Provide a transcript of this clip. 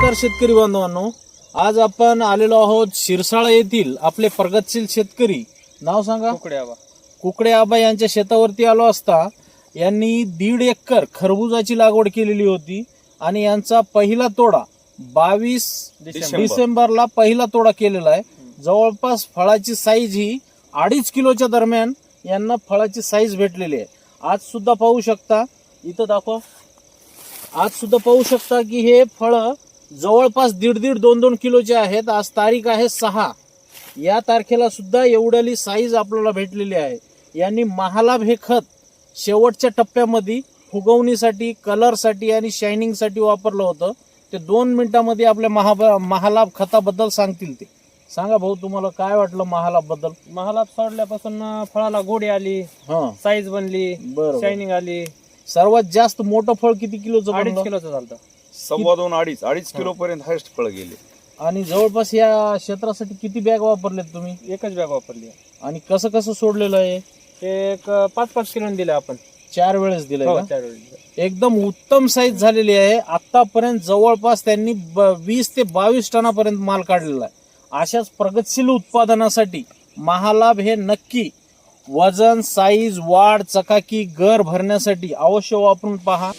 नमस्कार शेतकरी बांधवांनो, आज आपण आलेलो आहोत शिरसाळा येथील आपले प्रगतशील शेतकरी, नाव सांगा. कुकडे आबा यांच्या शेतावरती आलो असता यांनी 1.5 एकर खरबुजाची लागवड केलेली होती आणि यांचा पहिला तोडा 22 डिसेंबरला पहिला तोडा केलेला आहे. जवळपास फळाची साईज ही 2.5 किलोच्या दरम्यान यांना फळाची साईज भेटलेली आहे. आज सुद्धा पाहू शकता, इथं दाखवा, आज सुद्धा पाहू शकता की हे फळ जवळपास 1.5-2 किलोचे आहेत. आज तारीख आहे 6. या तारखेला सुद्धा एवढ्याली साईज आपल्याला भेटलेली आहे. यांनी महालाभ हे खत शेवटच्या टप्प्यामध्ये फुगवणीसाठी, कलरसाठी आणि शायनिंगसाठी वापरलं होतं. ते 2 मिनिटांमध्ये आपल्या महालाभ खताबद्दल सांगतील. ते सांगा भाऊ, तुम्हाला काय वाटलं महालाभ बद्दल? महालाभ सोडल्यापासून फळाला गोडी आली, साईज बनली, शायनिंग आली. सर्वात जास्त मोठं फळ किती किलोचं? 2.5 किलोचं झालं. 2.5-2.5 किलो पर्यंत हायस्ट फळ गेले. आणि जवळपास या क्षेत्रासाठी किती बॅग वापरलेत तुम्ही? एकच बॅग वापरली. आणि कसं कसं सोडलेलं आहे? एक 5-5 किलो दिले आपण. 4 वेळेस दिलंय का? 4 वेळेस. एकदम उत्तम साईज झालेली आहे. आतापर्यंत जवळपास त्यांनी 20 ते 22 टनापर्यंत माल काढलेला आहे. अशाच प्रगतशील उत्पादनासाठी महालाभ हे नक्की वजन, साईज, वाढ, चकाकी, गर भरण्यासाठी अवश्य वापरून पहा.